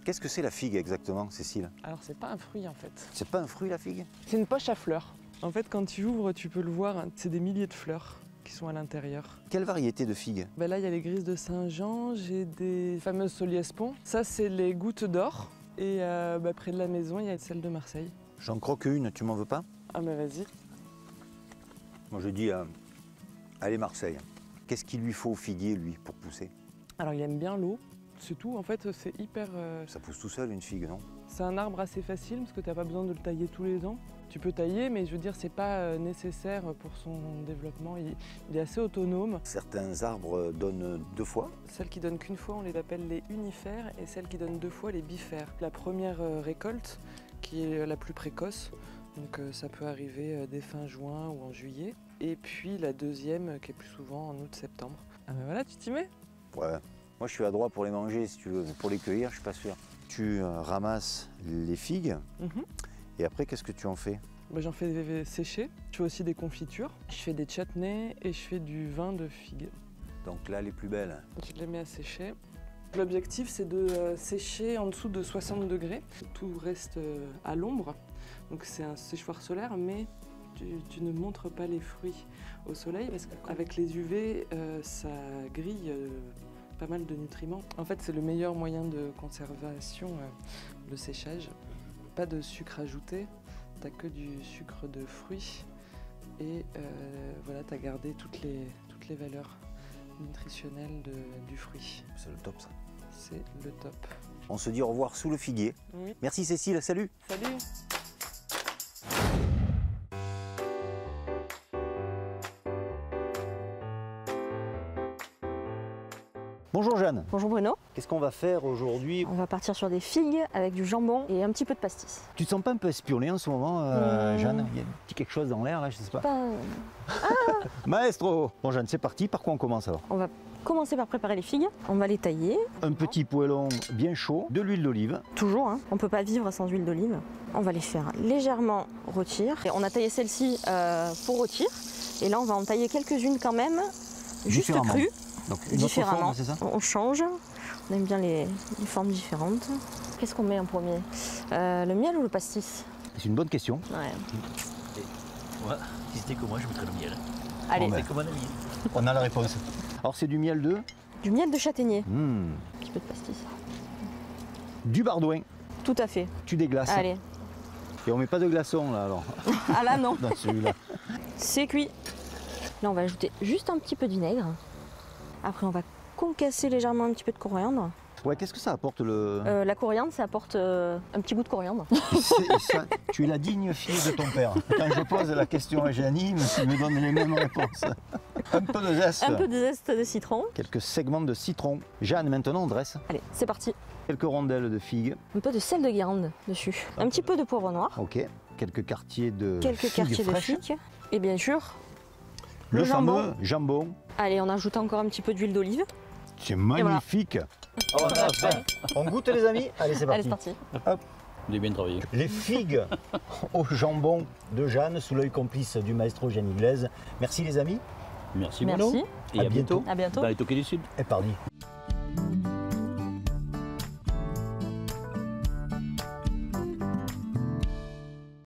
Qu'est-ce que c'est la figue exactement, Cécile? Alors c'est pas un fruit en fait. C'est pas un fruit la figue? C'est une poche à fleurs. En fait quand tu ouvres tu peux le voir, hein, c'est des milliers de fleurs qui sont à l'intérieur. Quelle variété de figues? Ben là il y a les grises de Saint-Jean, j'ai des fameuses Soliespont. Ça c'est les gouttes d'or. Et près de la maison il y a celle de Marseille. J'en croque une, tu m'en veux pas? Ah mais vas-y. Moi je dis, allez Marseille. Qu'est-ce qu'il lui faut au figuier lui pour pousser? Alors il aime bien l'eau, c'est tout. En fait c'est hyper... Ça pousse tout seul une figue, non? C'est un arbre assez facile parce que tu n'as pas besoin de le tailler tous les ans. Tu peux tailler, mais je veux dire, c'est pas nécessaire pour son développement. Il est assez autonome. Certains arbres donnent 2 fois. Celles qui donnent qu'une fois, on les appelle les unifères, et celles qui donnent 2 fois, les bifères. La première récolte, qui est la plus précoce, donc ça peut arriver dès fin juin ou en juillet. Et puis la deuxième, qui est plus souvent en août-septembre. Ah ben voilà, tu t'y mets? Ouais. Moi je suis adroit pour les manger si tu veux, mais pour les cueillir, je suis pas sûr. Tu ramasses les figues. Et après, qu'est-ce que tu en fais? J'en fais sécher. Je fais aussi des confitures. Je fais des chutneys et je fais du vin de figue. Donc là, les plus belles. Je les mets à sécher. L'objectif, c'est de sécher en dessous de 60 degrés. Tout reste à l'ombre. Donc c'est un séchoir solaire, mais tu ne montres pas les fruits au soleil parce qu'avec les UV, ça grille pas mal de nutriments. En fait, c'est le meilleur moyen de conservation, le séchage. Pas de sucre ajouté, t'as que du sucre de fruits et voilà, t'as gardé toutes les valeurs nutritionnelles du fruit. C'est le top ça. C'est le top. On se dit au revoir sous le figuier. Oui. Merci Cécile, salut. Salut. Bonjour Jeanne. Bonjour Bruno. Qu'est-ce qu'on va faire aujourd'hui? On va partir sur des figues avec du jambon et un petit peu de pastis. Tu te sens pas un peu espionnée en ce moment, Jeanne? Il y a un petit quelque chose dans l'air là, je sais pas. Maestro! Bon Jeanne, c'est parti, par quoi on commence alors? On va commencer par préparer les figues. On va les tailler. Un petit poêlon bien chaud, de l'huile d'olive. Toujours, hein. On ne peut pas vivre sans huile d'olive. On va les faire légèrement rôtir. Et on a taillé celle-ci pour rôtir. Et là, on va en tailler quelques-unes quand même, juste crues. Donc une autre forme, c'est ça? On change. On aime bien les formes différentes. Qu'est-ce qu'on met en premier? Le miel ou le pastis? C'est une bonne question. Ouais. Ouais, si c'était que moi, je mettrais le miel. Allez, C'est comme un ami. On a la réponse. Alors c'est du miel de? du miel de châtaignier. Un petit peu de pastis. Du Bardouin. Tout à fait. Tu déglaces. Allez. Et on met pas de glaçons là alors? Ah là, non. Dans celui-là. C'est cuit. Là, on va ajouter juste un petit peu de vinaigre. Après, on va concasser légèrement un petit peu de coriandre. Ouais, qu'est-ce que ça apporte le... La coriandre, ça apporte un petit goût de coriandre. Ça, tu es la digne fille de ton père. Quand je pose la question à Jeannie, il me donne les mêmes réponses. Un peu de zeste. Un peu de zeste de citron. Quelques segments de citron. Jeanne, maintenant on dresse. Allez, c'est parti. Quelques rondelles de figues. Un peu de sel de Guérande dessus. Un petit peu de poivre noir. Ok. Quelques quartiers de Quelques figues quartiers de fraîches. figues. Et bien sûr, Le jambon. fameux jambon. Allez, on ajoute encore un petit peu d'huile d'olive. C'est magnifique. Oh, on goûte les amis? Allez, c'est Allez, parti. c'est parti. Hop. Vous avez bien travaillé. Les figues au jambon de Jeanne, sous l'œil complice du maestro Jeanne Glaise. Merci les amis. Merci, Merci. Bruno. Et À à bientôt. bientôt. À bientôt. Dans les Toquets du Sud. Et pardi.